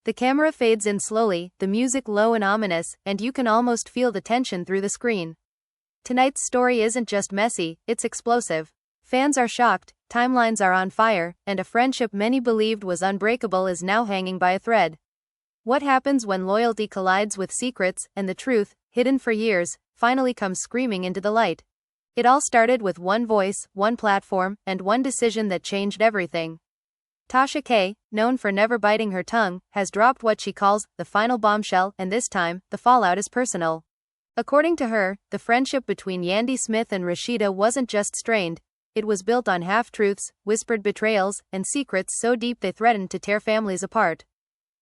The camera fades in slowly, the music low and ominous, and you can almost feel the tension through the screen. Tonight's story isn't just messy, it's explosive. Fans are shocked, timelines are on fire, and a friendship many believed was unbreakable is now hanging by a thread. What happens when loyalty collides with secrets, and the truth, hidden for years, finally comes screaming into the light? It all started with one voice, one platform, and one decision that changed everything. Tasha K, known for never biting her tongue, has dropped what she calls the final bombshell, and this time, the fallout is personal. According to her, the friendship between Yandy Smith and Rasheeda wasn't just strained, it was built on half-truths, whispered betrayals, and secrets so deep they threatened to tear families apart.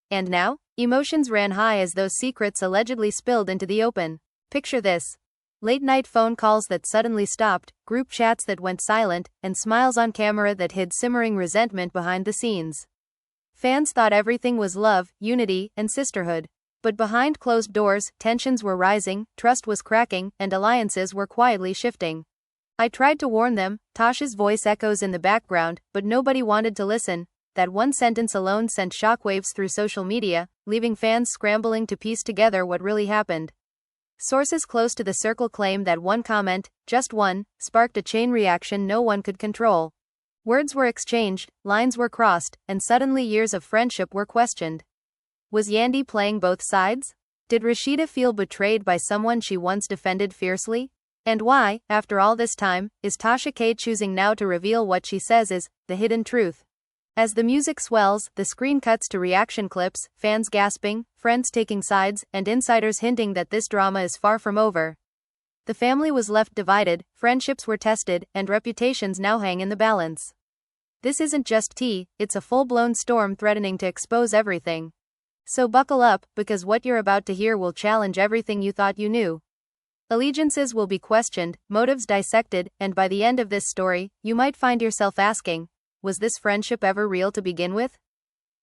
And now, emotions ran high as those secrets allegedly spilled into the open. Picture this. Late-night phone calls that suddenly stopped, group chats that went silent, and smiles on camera that hid simmering resentment behind the scenes. Fans thought everything was love, unity, and sisterhood. But behind closed doors, tensions were rising, trust was cracking, and alliances were quietly shifting. I tried to warn them, Tasha's voice echoes in the background, but nobody wanted to listen. That one sentence alone sent shockwaves through social media, leaving fans scrambling to piece together what really happened. Sources close to the circle claim that one comment, just one, sparked a chain reaction no one could control. Words were exchanged, lines were crossed, and suddenly years of friendship were questioned. Was Yandy playing both sides? Did Rasheeda feel betrayed by someone she once defended fiercely? And why, after all this time, is Tasha K choosing now to reveal what she says is the hidden truth? As the music swells, the screen cuts to reaction clips, fans gasping, friends taking sides, and insiders hinting that this drama is far from over. The family was left divided, friendships were tested, and reputations now hang in the balance. This isn't just tea, it's a full-blown storm threatening to expose everything. So buckle up, because what you're about to hear will challenge everything you thought you knew. Allegiances will be questioned, motives dissected, and by the end of this story, you might find yourself asking, was this friendship ever real to begin with?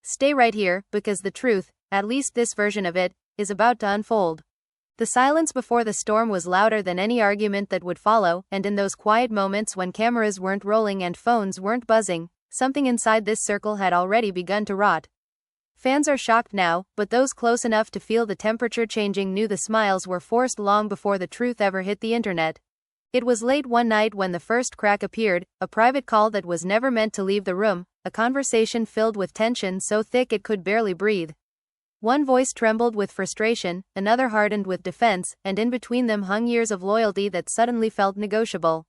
Stay right here, because the truth, at least this version of it, is about to unfold. The silence before the storm was louder than any argument that would follow, and in those quiet moments when cameras weren't rolling and phones weren't buzzing, something inside this circle had already begun to rot. Fans are shocked now, but those close enough to feel the temperature changing knew the smiles were forced long before the truth ever hit the internet. It was late one night when the first crack appeared, a private call that was never meant to leave the room, a conversation filled with tension so thick it could barely breathe. One voice trembled with frustration, another hardened with defense, and in between them hung years of loyalty that suddenly felt negotiable.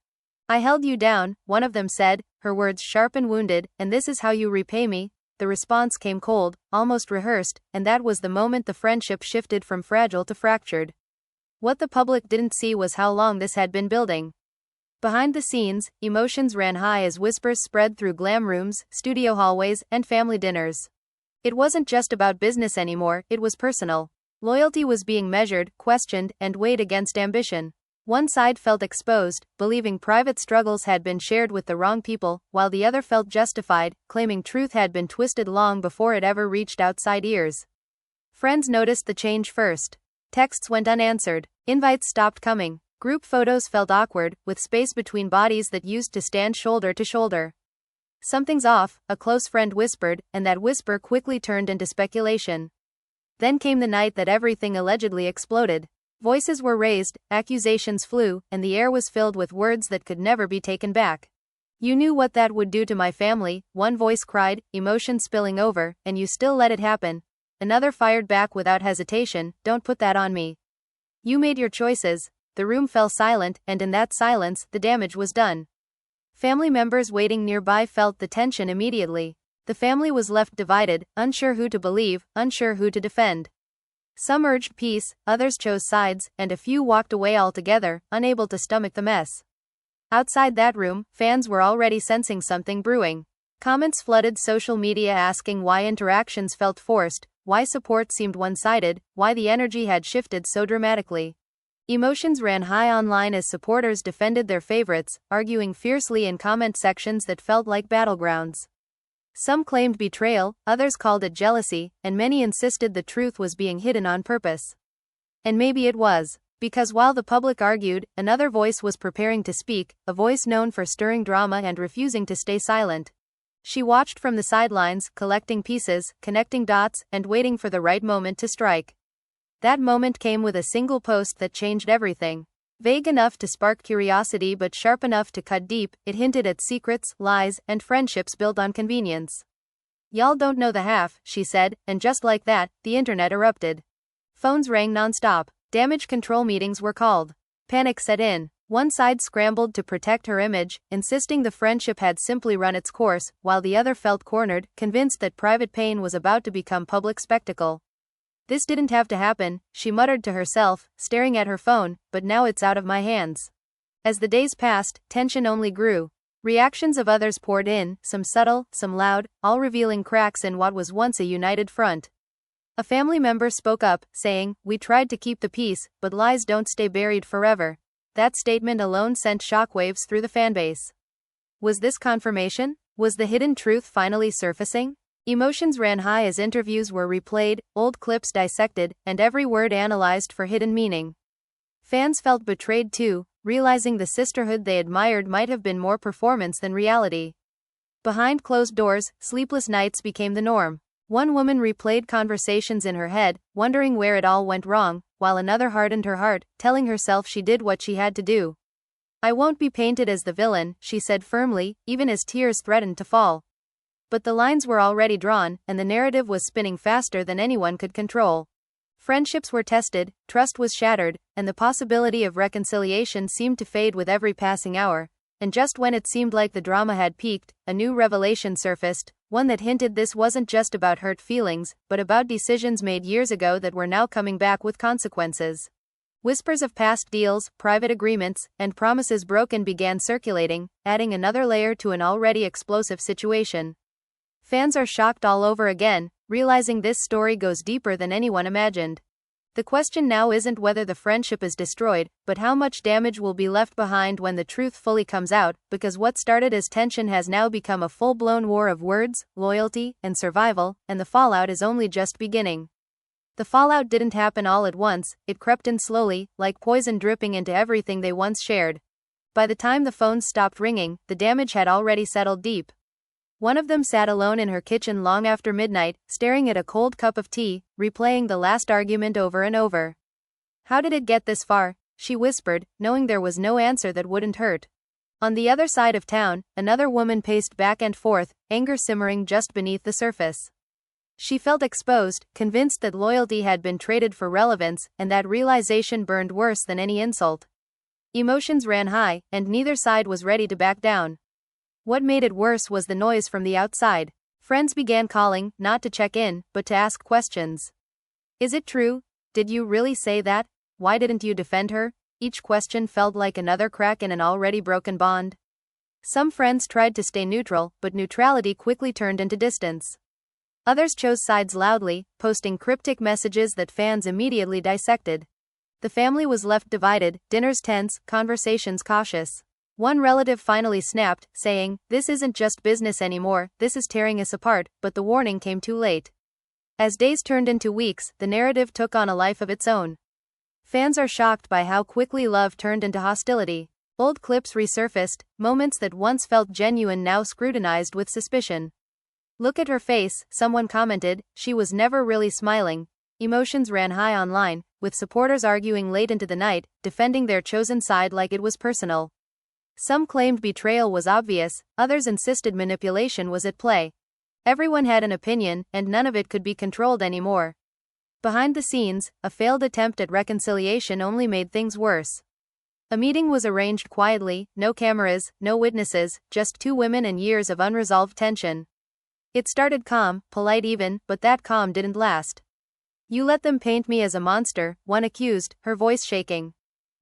I held you down, one of them said, her words sharp and wounded, and this is how you repay me. The response came cold, almost rehearsed, and that was the moment the friendship shifted from fragile to fractured. What the public didn't see was how long this had been building. Behind the scenes, emotions ran high as whispers spread through glam rooms, studio hallways, and family dinners. It wasn't just about business anymore, it was personal. Loyalty was being measured, questioned, and weighed against ambition. One side felt exposed, believing private struggles had been shared with the wrong people, while the other felt justified, claiming truth had been twisted long before it ever reached outside ears. Friends noticed the change first. Texts went unanswered. Invites stopped coming. Group photos felt awkward, with space between bodies that used to stand shoulder to shoulder. Something's off, a close friend whispered, and that whisper quickly turned into speculation. Then came the night that everything allegedly exploded. Voices were raised, accusations flew, and the air was filled with words that could never be taken back. You knew what that would do to my family, one voice cried, emotion spilling over, and you still let it happen. Another fired back without hesitation, don't put that on me. You made your choices. The room fell silent, and in that silence, the damage was done. Family members waiting nearby felt the tension immediately. The family was left divided, unsure who to believe, unsure who to defend. Some urged peace, others chose sides, and a few walked away altogether, unable to stomach the mess. Outside that room, fans were already sensing something brewing. Comments flooded social media asking why interactions felt forced, why support seemed one-sided, why the energy had shifted so dramatically. Emotions ran high online as supporters defended their favorites, arguing fiercely in comment sections that felt like battlegrounds. Some claimed betrayal, others called it jealousy, and many insisted the truth was being hidden on purpose. And maybe it was, because while the public argued, another voice was preparing to speak, a voice known for stirring drama and refusing to stay silent. She watched from the sidelines, collecting pieces, connecting dots, and waiting for the right moment to strike. That moment came with a single post that changed everything. Vague enough to spark curiosity but sharp enough to cut deep, it hinted at secrets, lies, and friendships built on convenience. "Y'all don't know the half," she said, and just like that, the internet erupted. Phones rang non-stop. Damage control meetings were called. Panic set in. One side scrambled to protect her image, insisting the friendship had simply run its course, while the other felt cornered, convinced that private pain was about to become public spectacle. "This didn't have to happen," she muttered to herself, staring at her phone, "but now it's out of my hands." As the days passed, tension only grew. Reactions of others poured in, some subtle, some loud, all revealing cracks in what was once a united front. A family member spoke up, saying, "We tried to keep the peace, but lies don't stay buried forever." That statement alone sent shockwaves through the fanbase. Was this confirmation? Was the hidden truth finally surfacing? Emotions ran high as interviews were replayed, old clips dissected, and every word analyzed for hidden meaning. Fans felt betrayed too, realizing the sisterhood they admired might have been more performance than reality. Behind closed doors, sleepless nights became the norm. One woman replayed conversations in her head, wondering where it all went wrong, while another hardened her heart, telling herself she did what she had to do. "I won't be painted as the villain," she said firmly, even as tears threatened to fall. But the lines were already drawn, and the narrative was spinning faster than anyone could control. Friendships were tested, trust was shattered, and the possibility of reconciliation seemed to fade with every passing hour. And just when it seemed like the drama had peaked, a new revelation surfaced, one that hinted this wasn't just about hurt feelings, but about decisions made years ago that were now coming back with consequences. Whispers of past deals, private agreements, and promises broken began circulating, adding another layer to an already explosive situation. Fans are shocked all over again, realizing this story goes deeper than anyone imagined. The question now isn't whether the friendship is destroyed, but how much damage will be left behind when the truth fully comes out, because what started as tension has now become a full-blown war of words, loyalty, and survival, and the fallout is only just beginning. The fallout didn't happen all at once, it crept in slowly, like poison dripping into everything they once shared. By the time the phones stopped ringing, the damage had already settled deep. One of them sat alone in her kitchen long after midnight, staring at a cold cup of tea, replaying the last argument over and over. "How did it get this far?" she whispered, knowing there was no answer that wouldn't hurt. On the other side of town, another woman paced back and forth, anger simmering just beneath the surface. She felt exposed, convinced that loyalty had been traded for relevance, and that realization burned worse than any insult. Emotions ran high, and neither side was ready to back down. What made it worse was the noise from the outside. Friends began calling, not to check in, but to ask questions. "Is it true? Did you really say that? Why didn't you defend her?" Each question felt like another crack in an already broken bond. Some friends tried to stay neutral, but neutrality quickly turned into distance. Others chose sides loudly, posting cryptic messages that fans immediately dissected. The family was left divided, dinners tense, conversations cautious. One relative finally snapped, saying, "This isn't just business anymore, this is tearing us apart," but the warning came too late. As days turned into weeks, the narrative took on a life of its own. Fans are shocked by how quickly love turned into hostility. Old clips resurfaced, moments that once felt genuine now scrutinized with suspicion. "Look at her face," someone commented, "she was never really smiling." Emotions ran high online, with supporters arguing late into the night, defending their chosen side like it was personal. Some claimed betrayal was obvious, others insisted manipulation was at play. Everyone had an opinion, and none of it could be controlled anymore. Behind the scenes, a failed attempt at reconciliation only made things worse. A meeting was arranged quietly, no cameras, no witnesses, just two women and years of unresolved tension. It started calm, polite even, but that calm didn't last. "You let them paint me as a monster," one accused, her voice shaking.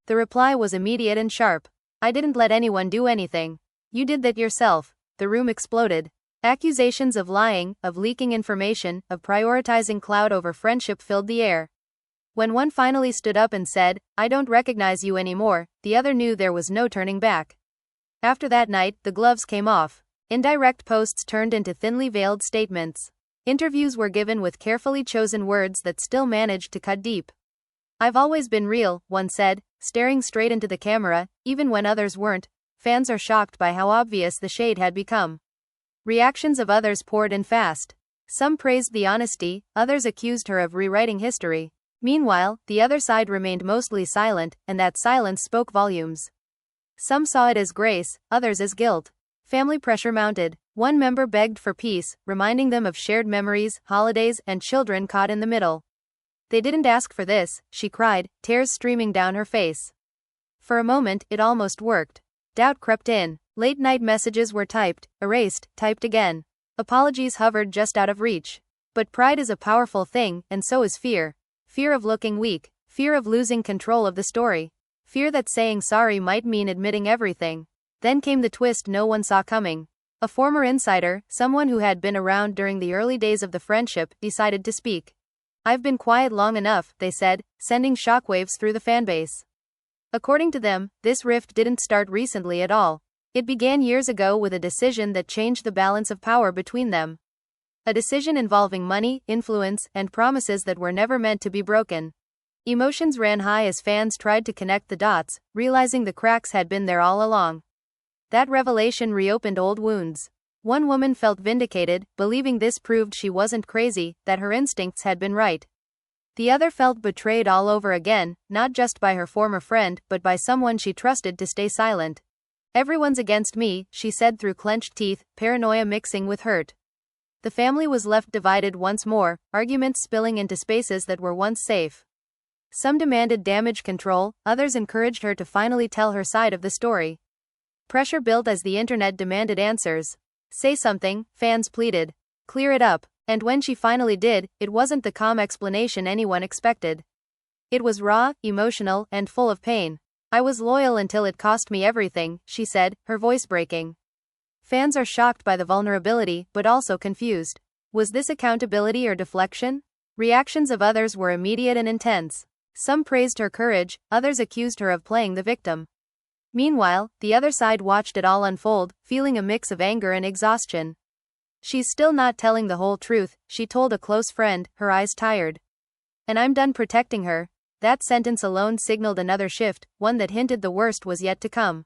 The reply was immediate and sharp. "I didn't let anyone do anything. You did that yourself." The room exploded. Accusations of lying, of leaking information, of prioritizing clout over friendship filled the air. When one finally stood up and said, "I don't recognize you anymore," the other knew there was no turning back. After that night, the gloves came off. Indirect posts turned into thinly veiled statements. Interviews were given with carefully chosen words that still managed to cut deep. "I've always been real," one said, staring straight into the camera, even when others weren't. Fans are shocked by how obvious the shade had become. Reactions of others poured in fast. Some praised the honesty, others accused her of rewriting history. Meanwhile, the other side remained mostly silent, and that silence spoke volumes. Some saw it as grace, others as guilt. Family pressure mounted. One member begged for peace, reminding them of shared memories, holidays, and children caught in the middle. "They didn't ask for this," she cried, tears streaming down her face. For a moment, it almost worked. Doubt crept in. Late-night messages were typed, erased, typed again. Apologies hovered just out of reach. But pride is a powerful thing, and so is fear. Fear of looking weak. Fear of losing control of the story. Fear that saying sorry might mean admitting everything. Then came the twist no one saw coming. A former insider, someone who had been around during the early days of the friendship, decided to speak. "I've been quiet long enough," they said, sending shockwaves through the fanbase. According to them, this rift didn't start recently at all. It began years ago with a decision that changed the balance of power between them. A decision involving money, influence, and promises that were never meant to be broken. Emotions ran high as fans tried to connect the dots, realizing the cracks had been there all along. That revelation reopened old wounds. One woman felt vindicated, believing this proved she wasn't crazy, that her instincts had been right. The other felt betrayed all over again, not just by her former friend, but by someone she trusted to stay silent. "Everyone's against me," she said through clenched teeth, paranoia mixing with hurt. The family was left divided once more, arguments spilling into spaces that were once safe. Some demanded damage control, others encouraged her to finally tell her side of the story. Pressure built as the internet demanded answers. "Say something," fans pleaded. "Clear it up." And when she finally did, it wasn't the calm explanation anyone expected. It was raw, emotional, and full of pain. "I was loyal until it cost me everything," she said, her voice breaking. Fans are shocked by the vulnerability, but also confused. Was this accountability or deflection? Reactions of others were immediate and intense. Some praised her courage, others accused her of playing the victim. Meanwhile, the other side watched it all unfold, feeling a mix of anger and exhaustion. "She's still not telling the whole truth," she told a close friend, her eyes tired. "And I'm done protecting her." That sentence alone signaled another shift, one that hinted the worst was yet to come.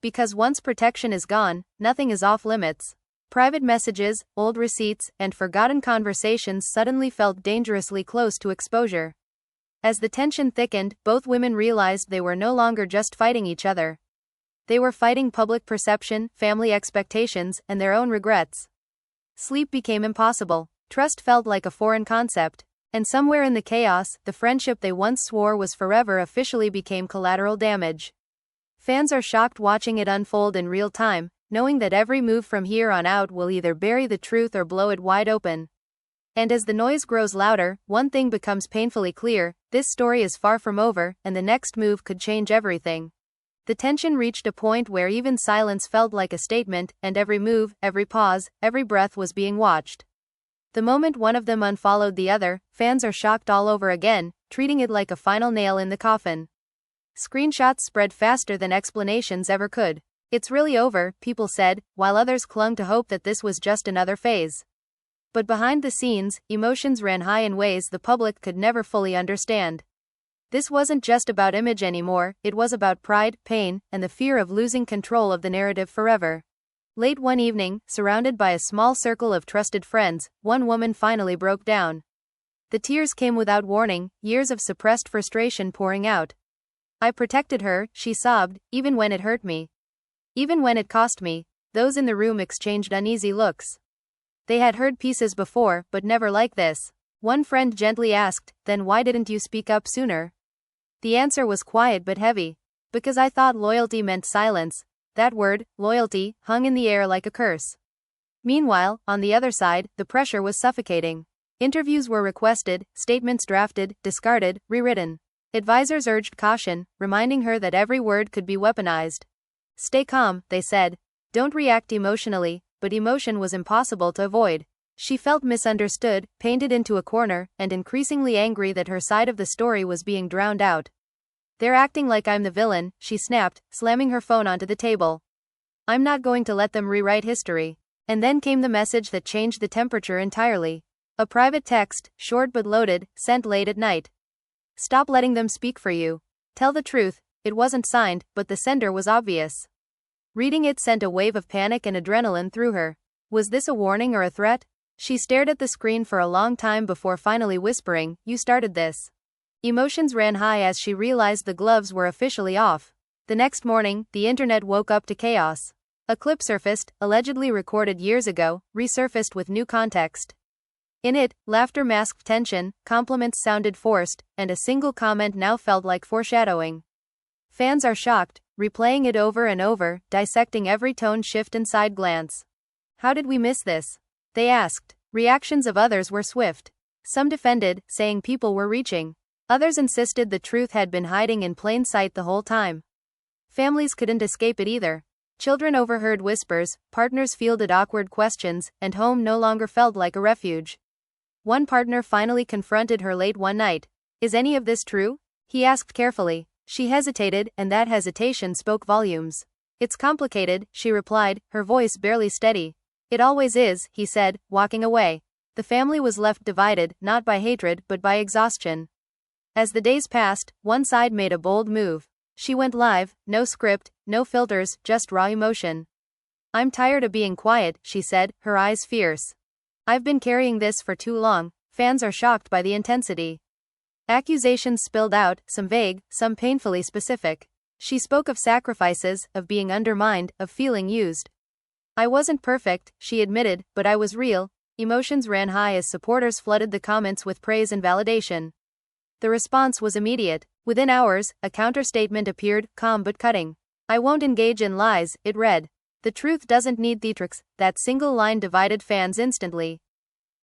Because once protection is gone, nothing is off limits. Private messages, old receipts, and forgotten conversations suddenly felt dangerously close to exposure. As the tension thickened, both women realized they were no longer just fighting each other. They were fighting public perception, family expectations, and their own regrets. Sleep became impossible. Trust felt like a foreign concept. And somewhere in the chaos, the friendship they once swore was forever officially became collateral damage. Fans are shocked watching it unfold in real time, knowing that every move from here on out will either bury the truth or blow it wide open. And as the noise grows louder, one thing becomes painfully clear: this story is far from over, and the next move could change everything. The tension reached a point where even silence felt like a statement, and every move, every pause, every breath was being watched. The moment one of them unfollowed the other, fans are shocked all over again, treating it like a final nail in the coffin. Screenshots spread faster than explanations ever could. "It's really over," people said, while others clung to hope that this was just another phase. But behind the scenes, emotions ran high in ways the public could never fully understand. This wasn't just about image anymore, it was about pride, pain, and the fear of losing control of the narrative forever. Late one evening, surrounded by a small circle of trusted friends, one woman finally broke down. The tears came without warning, years of suppressed frustration pouring out. "I protected her," she sobbed, "even when it hurt me. Even when it cost me." Those in the room exchanged uneasy looks. They had heard pieces before, but never like this. One friend gently asked, "Then why didn't you speak up sooner?" The answer was quiet but heavy. "Because I thought loyalty meant silence." That word, loyalty, hung in the air like a curse. Meanwhile, on the other side, the pressure was suffocating. Interviews were requested, statements drafted, discarded, rewritten. Advisors urged caution, reminding her that every word could be weaponized. "Stay calm," they said. "Don't react emotionally," but emotion was impossible to avoid. She felt misunderstood, painted into a corner, and increasingly angry that her side of the story was being drowned out. "They're acting like I'm the villain," she snapped, slamming her phone onto the table. "I'm not going to let them rewrite history." And then came the message that changed the temperature entirely. A private text, short but loaded, sent late at night. "Stop letting them speak for you. Tell the truth." It wasn't signed, but the sender was obvious. Reading it sent a wave of panic and adrenaline through her. Was this a warning or a threat? She stared at the screen for a long time before finally whispering, "You started this." Emotions ran high as she realized the gloves were officially off. The next morning, the internet woke up to chaos. A clip surfaced, allegedly recorded years ago, resurfaced with new context. In it, laughter masked tension, compliments sounded forced, and a single comment now felt like foreshadowing. Fans are shocked, replaying it over and over, dissecting every tone shift and side glance. "How did we miss this?" they asked. Reactions of others were swift. Some defended, saying people were reaching. Others insisted the truth had been hiding in plain sight the whole time. Families couldn't escape it either. Children overheard whispers, partners fielded awkward questions, and home no longer felt like a refuge. One partner finally confronted her late one night. "Is any of this true?" he asked carefully. She hesitated, and that hesitation spoke volumes. "It's complicated," she replied, her voice barely steady. "It always is," he said, walking away. The family was left divided, not by hatred, but by exhaustion. As the days passed, one side made a bold move. She went live, no script, no filters, just raw emotion. "I'm tired of being quiet," she said, her eyes fierce. "I've been carrying this for too long." Fans are shocked by the intensity. Accusations spilled out, some vague, some painfully specific. She spoke of sacrifices, of being undermined, of feeling used. "I wasn't perfect," she admitted, "but I was real." Emotions ran high as supporters flooded the comments with praise and validation. The response was immediate. Within hours, a counter-statement appeared, calm but cutting. "I won't engage in lies," it read. "The truth doesn't need theatrics." That single line divided fans instantly.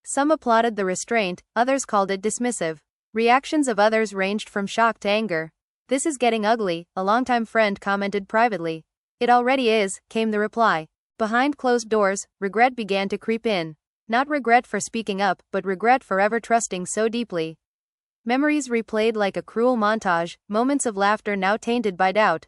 Some applauded the restraint, others called it dismissive. Reactions of others ranged from shock to anger. "This is getting ugly," a longtime friend commented privately. "It already is," came the reply. Behind closed doors, regret began to creep in. Not regret for speaking up, but regret for ever trusting so deeply. Memories replayed like a cruel montage, moments of laughter now tainted by doubt.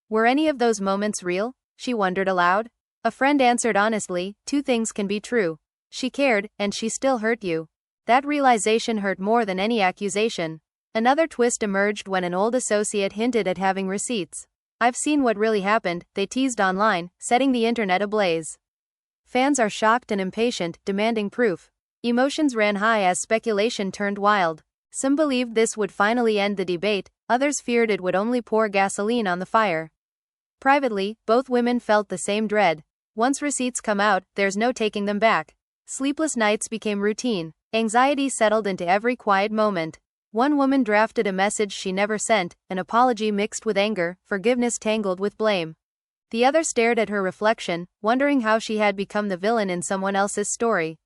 Were any of those moments real? She wondered aloud. A friend answered honestly, "Two things can be true. She cared, and she still hurt you." That realization hurt more than any accusation. Another twist emerged when an old associate hinted at having receipts. "I've seen what really happened," they teased online, setting the internet ablaze. Fans are shocked and impatient, demanding proof. Emotions ran high as speculation turned wild. Some believed this would finally end the debate, others feared it would only pour gasoline on the fire. Privately, both women felt the same dread. Once receipts come out, there's no taking them back. Sleepless nights became routine. Anxiety settled into every quiet moment. One woman drafted a message she never sent, an apology mixed with anger, forgiveness tangled with blame. The other stared at her reflection, wondering how she had become the villain in someone else's story.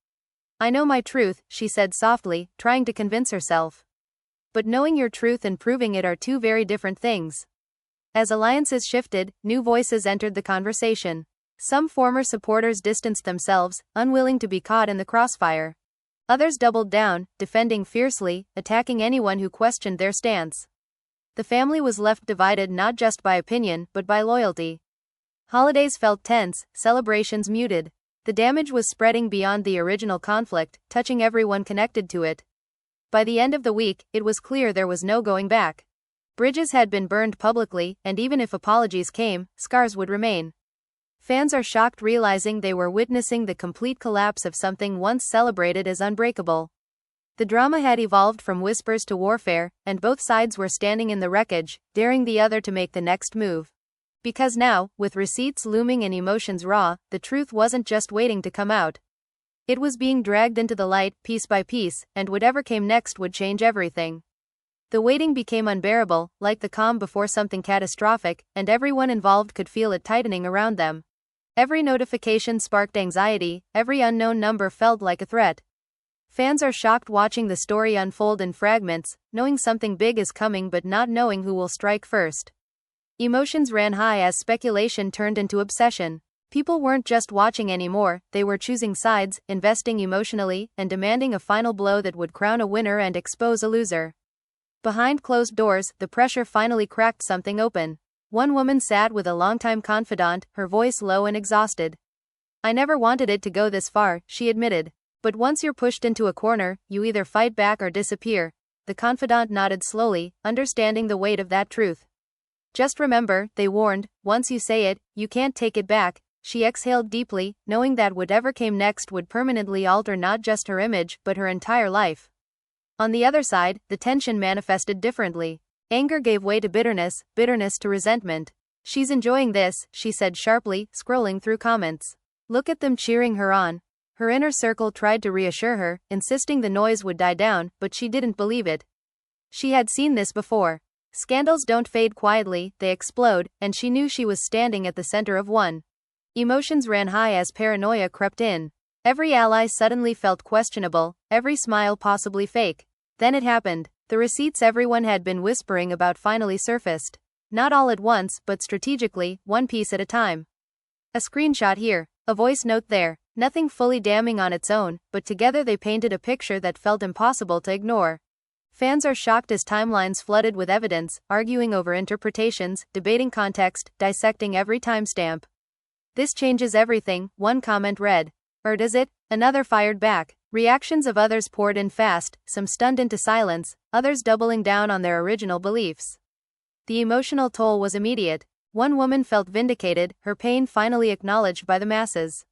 "I know my truth," she said softly, trying to convince herself. But knowing your truth and proving it are two very different things. As alliances shifted, new voices entered the conversation. Some former supporters distanced themselves, unwilling to be caught in the crossfire. Others doubled down, defending fiercely, attacking anyone who questioned their stance. The family was left divided not just by opinion, but by loyalty. Holidays felt tense, celebrations muted. The damage was spreading beyond the original conflict, touching everyone connected to it. By the end of the week, it was clear there was no going back. Bridges had been burned publicly, and even if apologies came, scars would remain. Fans are shocked realizing they were witnessing the complete collapse of something once celebrated as unbreakable. The drama had evolved from whispers to warfare, and both sides were standing in the wreckage, daring the other to make the next move. Because now, with receipts looming and emotions raw, the truth wasn't just waiting to come out. It was being dragged into the light, piece by piece, and whatever came next would change everything. The waiting became unbearable, like the calm before something catastrophic, and everyone involved could feel it tightening around them. Every notification sparked anxiety, every unknown number felt like a threat. Fans are shocked watching the story unfold in fragments, knowing something big is coming but not knowing who will strike first. Emotions ran high as speculation turned into obsession. People weren't just watching anymore, they were choosing sides, investing emotionally, and demanding a final blow that would crown a winner and expose a loser. Behind closed doors, the pressure finally cracked something open. One woman sat with a longtime confidant, her voice low and exhausted. "I never wanted it to go this far," she admitted. "But once you're pushed into a corner, you either fight back or disappear." The confidant nodded slowly, understanding the weight of that truth. "Just remember," they warned, "once you say it, you can't take it back." She exhaled deeply, knowing that whatever came next would permanently alter not just her image, but her entire life. On the other side, the tension manifested differently. Anger gave way to bitterness, bitterness to resentment. She's enjoying this, she said sharply, scrolling through comments. Look at them cheering her on. Her inner circle tried to reassure her, insisting the noise would die down, but she didn't believe it. She had seen this before. Scandals don't fade quietly, they explode, and she knew she was standing at the center of one. Emotions ran high as paranoia crept in. Every ally suddenly felt questionable, every smile possibly fake. Then it happened. The receipts everyone had been whispering about finally surfaced. Not all at once, but strategically, one piece at a time. A screenshot here, a voice note there, nothing fully damning on its own, but together they painted a picture that felt impossible to ignore. Fans are shocked as timelines flooded with evidence, arguing over interpretations, debating context, dissecting every timestamp. This changes everything, one comment read. Or does it? Another fired back. Reactions of others poured in fast, some stunned into silence, others doubling down on their original beliefs. The emotional toll was immediate. One woman felt vindicated, her pain finally acknowledged by the masses.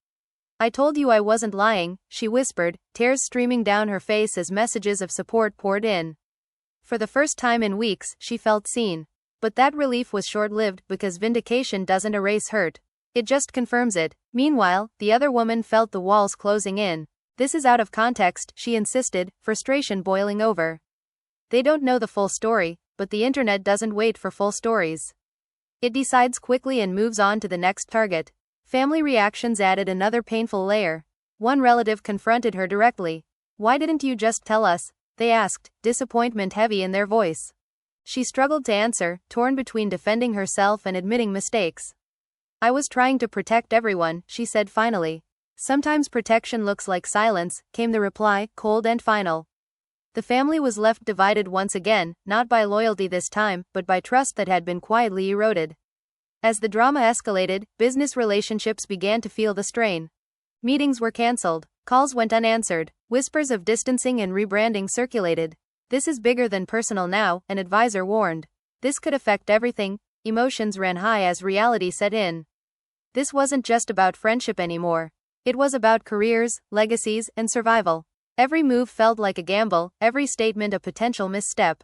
I told you I wasn't lying, she whispered, tears streaming down her face as messages of support poured in. For the first time in weeks, she felt seen. But that relief was short-lived because vindication doesn't erase hurt. It just confirms it. Meanwhile, the other woman felt the walls closing in. This is out of context, she insisted, frustration boiling over. They don't know the full story, but the internet doesn't wait for full stories. It decides quickly and moves on to the next target. Family reactions added another painful layer. One relative confronted her directly. Why didn't you just tell us? They asked, disappointment heavy in their voice. She struggled to answer, torn between defending herself and admitting mistakes. I was trying to protect everyone, she said finally. Sometimes protection looks like silence, came the reply, cold and final. The family was left divided once again, not by loyalty this time, but by trust that had been quietly eroded. As the drama escalated, business relationships began to feel the strain. Meetings were cancelled, calls went unanswered, whispers of distancing and rebranding circulated. This is bigger than personal now, an advisor warned. This could affect everything. Emotions ran high as reality set in. This wasn't just about friendship anymore. It was about careers, legacies, and survival. Every move felt like a gamble, every statement a potential misstep.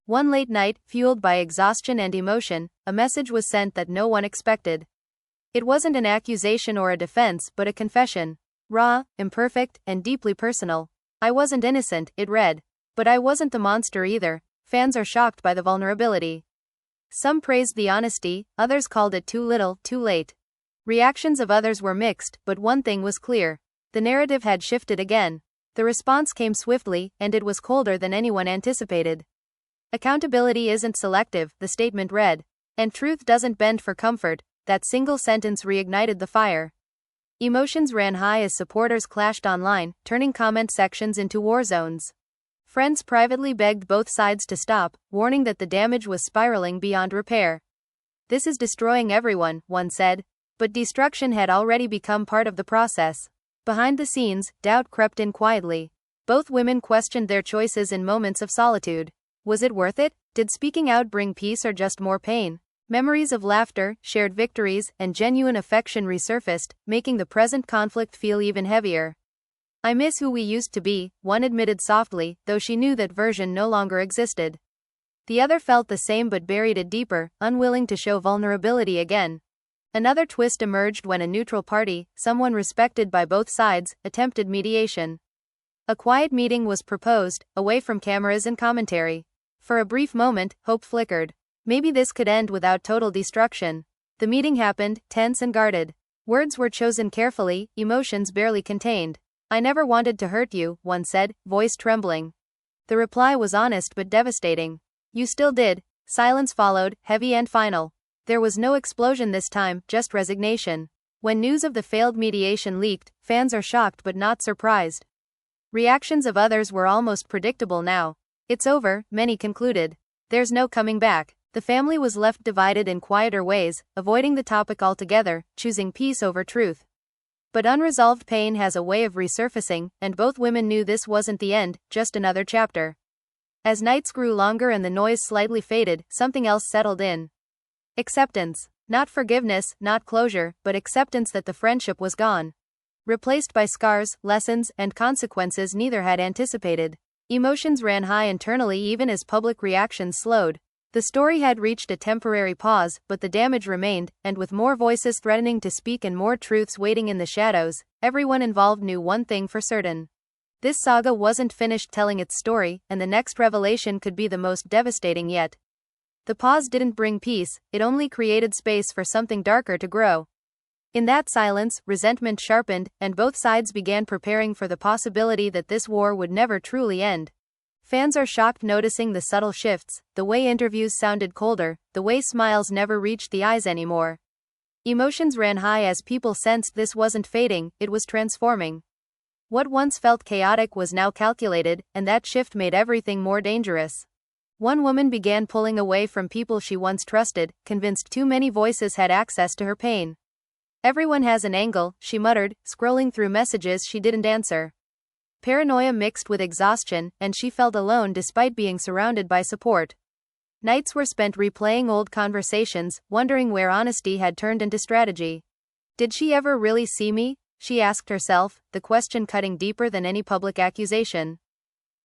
One late night, fueled by exhaustion and emotion, a message was sent that no one expected. It wasn't an accusation or a defense, but a confession. Raw, imperfect, and deeply personal. I wasn't innocent, it read. But I wasn't the monster either. Fans are shocked by the vulnerability. Some praised the honesty, others called it too little, too late. Reactions of others were mixed, but one thing was clear. The narrative had shifted again. The response came swiftly, and it was colder than anyone anticipated. Accountability isn't selective, the statement read. And truth doesn't bend for comfort. That single sentence reignited the fire. Emotions ran high as supporters clashed online, turning comment sections into war zones. Friends privately begged both sides to stop, warning that the damage was spiraling beyond repair. This is destroying everyone, one said. But destruction had already become part of the process. Behind the scenes, doubt crept in quietly. Both women questioned their choices in moments of solitude. Was it worth it? Did speaking out bring peace or just more pain? Memories of laughter, shared victories, and genuine affection resurfaced, making the present conflict feel even heavier. I miss who we used to be, one admitted softly, though she knew that version no longer existed. The other felt the same but buried it deeper, unwilling to show vulnerability again. Another twist emerged when a neutral party, someone respected by both sides, attempted mediation. A quiet meeting was proposed, away from cameras and commentary. For a brief moment, hope flickered. Maybe this could end without total destruction. The meeting happened, tense and guarded. Words were chosen carefully, emotions barely contained. I never wanted to hurt you, one said, voice trembling. The reply was honest but devastating. You still did. Silence followed, heavy and final. There was no explosion this time, just resignation. When news of the failed mediation leaked, fans are shocked but not surprised. Reactions of others were almost predictable now. It's over, many concluded. There's no coming back. The family was left divided in quieter ways, avoiding the topic altogether, choosing peace over truth. But unresolved pain has a way of resurfacing, and both women knew this wasn't the end, just another chapter. As nights grew longer and the noise slightly faded, something else settled in. Acceptance. Not forgiveness, not closure, but acceptance that the friendship was gone. Replaced by scars, lessons, and consequences neither had anticipated. Emotions ran high internally even as public reactions slowed. The story had reached a temporary pause, but the damage remained, and with more voices threatening to speak and more truths waiting in the shadows, everyone involved knew one thing for certain. This saga wasn't finished telling its story, and the next revelation could be the most devastating yet. The pause didn't bring peace, it only created space for something darker to grow. In that silence, resentment sharpened, and both sides began preparing for the possibility that this war would never truly end. Fans are shocked noticing the subtle shifts, the way interviews sounded colder, the way smiles never reached the eyes anymore. Emotions ran high as people sensed this wasn't fading, it was transforming. What once felt chaotic was now calculated, and that shift made everything more dangerous. One woman began pulling away from people she once trusted, convinced too many voices had access to her pain. "Everyone has an angle," she muttered, scrolling through messages she didn't answer. Paranoia mixed with exhaustion, and she felt alone despite being surrounded by support. Nights were spent replaying old conversations, wondering where honesty had turned into strategy. Did she ever really see me? She asked herself, the question cutting deeper than any public accusation.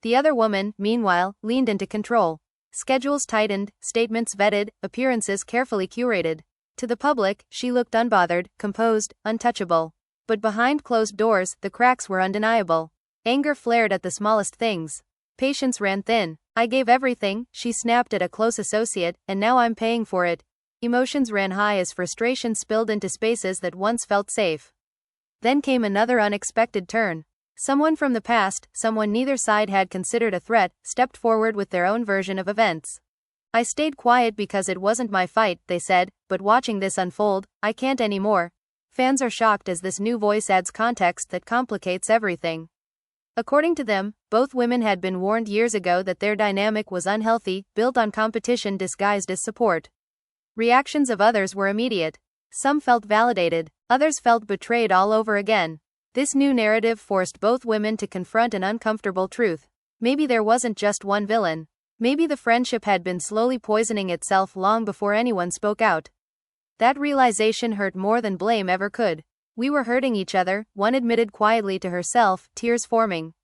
The other woman, meanwhile, leaned into control. Schedules tightened, statements vetted, appearances carefully curated. To the public, she looked unbothered, composed, untouchable. But behind closed doors, the cracks were undeniable. Anger flared at the smallest things. Patience ran thin. "I gave everything," she snapped at a close associate, "and now I'm paying for it." Emotions ran high as frustration spilled into spaces that once felt safe. Then came another unexpected turn. Someone from the past, someone neither side had considered a threat, stepped forward with their own version of events. "I stayed quiet because it wasn't my fight," they said, "but watching this unfold, I can't anymore." Fans are shocked as this new voice adds context that complicates everything. According to them, both women had been warned years ago that their dynamic was unhealthy, built on competition disguised as support. Reactions of others were immediate. Some felt validated, others felt betrayed all over again. This new narrative forced both women to confront an uncomfortable truth. Maybe there wasn't just one villain. Maybe the friendship had been slowly poisoning itself long before anyone spoke out. That realization hurt more than blame ever could. "We were hurting each other," one admitted quietly to herself, tears forming.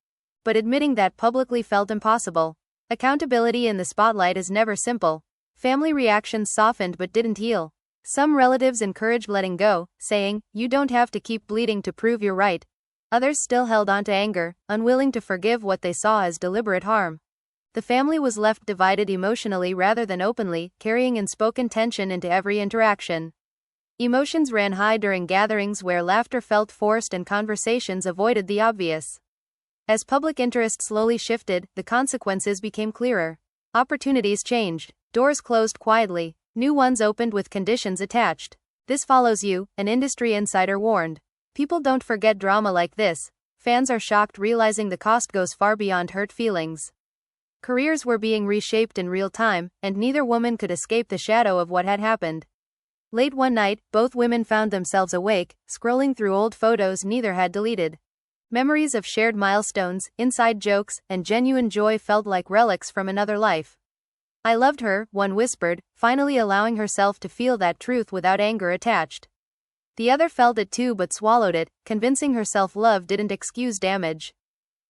But admitting that publicly felt impossible. Accountability in the spotlight is never simple. Family reactions softened but didn't heal. Some relatives encouraged letting go, saying, "You don't have to keep bleeding to prove you're right." Others still held on to anger, unwilling to forgive what they saw as deliberate harm. The family was left divided emotionally rather than openly, carrying unspoken tension into every interaction. Emotions ran high during gatherings where laughter felt forced and conversations avoided the obvious. As public interest slowly shifted, the consequences became clearer. Opportunities changed, doors closed quietly, new ones opened with conditions attached. "This follows you," an industry insider warned. "People don't forget drama like this." Fans are shocked realizing the cost goes far beyond hurt feelings. Careers were being reshaped in real time, and neither woman could escape the shadow of what had happened. Late one night, both women found themselves awake, scrolling through old photos neither had deleted. Memories of shared milestones, inside jokes, and genuine joy felt like relics from another life. "I loved her," one whispered, finally allowing herself to feel that truth without anger attached. The other felt it too but swallowed it, convincing herself love didn't excuse damage.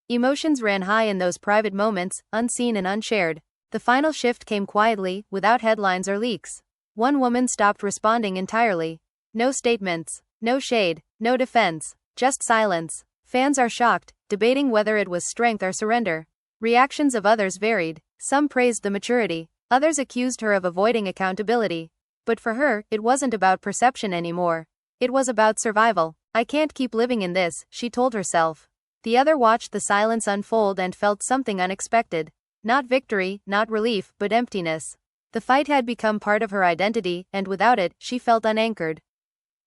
Emotions ran high in those private moments, unseen and unshared. The final shift came quietly, without headlines or leaks. One woman stopped responding entirely. No statements, no shade, no defense, just silence. Fans are shocked, debating whether it was strength or surrender. Reactions of others varied. Some praised the maturity, others accused her of avoiding accountability. But for her, it wasn't about perception anymore. It was about survival. "I can't keep living in this," she told herself. The other watched the silence unfold and felt something unexpected. Not victory, not relief, but emptiness. The fight had become part of her identity, and without it, she felt unanchored.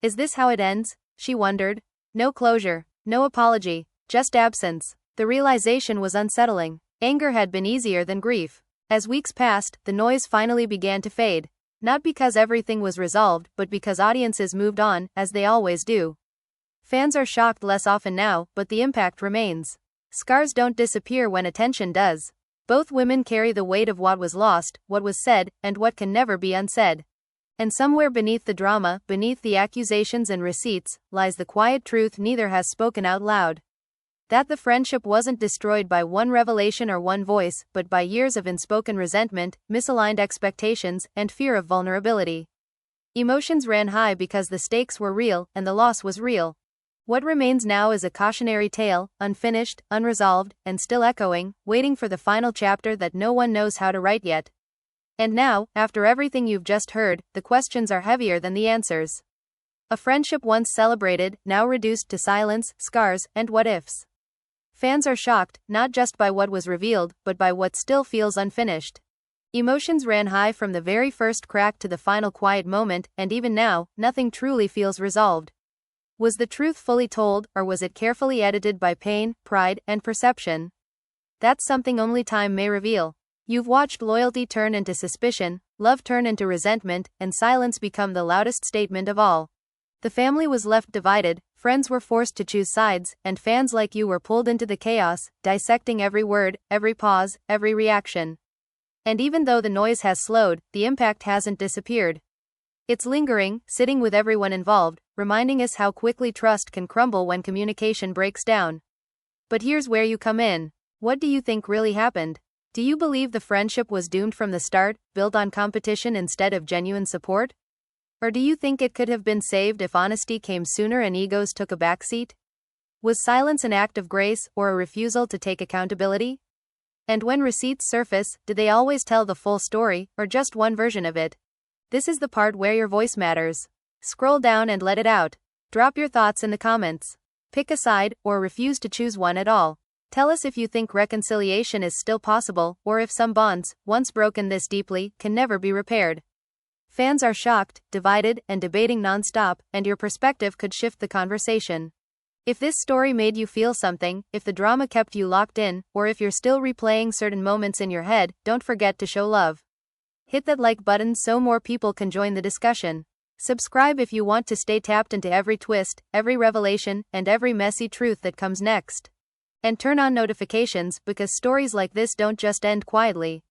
Is this how it ends? She wondered. No closure, no apology, just absence. The realization was unsettling. Anger had been easier than grief. As weeks passed, the noise finally began to fade. Not because everything was resolved, but because audiences moved on, as they always do. Fans are shocked less often now, but the impact remains. Scars don't disappear when attention does. Both women carry the weight of what was lost, what was said, and what can never be unsaid. And somewhere beneath the drama, beneath the accusations and receipts, lies the quiet truth neither has spoken out loud. That the friendship wasn't destroyed by one revelation or one voice, but by years of unspoken resentment, misaligned expectations, and fear of vulnerability. Emotions ran high because the stakes were real, and the loss was real. What remains now is a cautionary tale, unfinished, unresolved, and still echoing, waiting for the final chapter that no one knows how to write yet. And now, after everything you've just heard, the questions are heavier than the answers. A friendship once celebrated, now reduced to silence, scars, and what-ifs. Fans are shocked, not just by what was revealed, but by what still feels unfinished. Emotions ran high from the very first crack to the final quiet moment, and even now, nothing truly feels resolved. Was the truth fully told, or was it carefully edited by pain, pride, and perception? That's something only time may reveal. You've watched loyalty turn into suspicion, love turn into resentment, and silence become the loudest statement of all. The family was left divided, friends were forced to choose sides, and fans like you were pulled into the chaos, dissecting every word, every pause, every reaction. And even though the noise has slowed, the impact hasn't disappeared. It's lingering, sitting with everyone involved, reminding us how quickly trust can crumble when communication breaks down. But here's where you come in. What do you think really happened? Do you believe the friendship was doomed from the start, built on competition instead of genuine support? Or do you think it could have been saved if honesty came sooner and egos took a backseat? Was silence an act of grace, or a refusal to take accountability? And when receipts surface, did they always tell the full story, or just one version of it? This is the part where your voice matters. Scroll down and let it out. Drop your thoughts in the comments. Pick a side, or refuse to choose one at all. Tell us if you think reconciliation is still possible, or if some bonds, once broken this deeply, can never be repaired. Fans are shocked, divided, and debating non-stop, and your perspective could shift the conversation. If this story made you feel something, if the drama kept you locked in, or if you're still replaying certain moments in your head, don't forget to show love. Hit that like button so more people can join the discussion. Subscribe if you want to stay tapped into every twist, every revelation, and every messy truth that comes next. And turn on notifications, because stories like this don't just end quietly.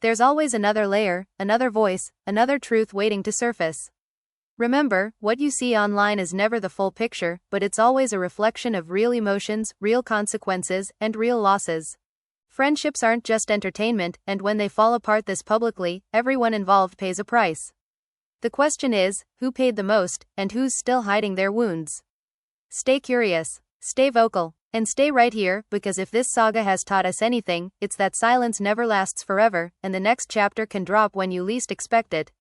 There's always another layer, another voice, another truth waiting to surface. Remember, what you see online is never the full picture, but it's always a reflection of real emotions, real consequences, and real losses. Friendships aren't just entertainment, and when they fall apart this publicly, everyone involved pays a price. The question is, who paid the most, and who's still hiding their wounds? Stay curious, stay vocal, and stay right here, because if this saga has taught us anything, it's that silence never lasts forever, and the next chapter can drop when you least expect it.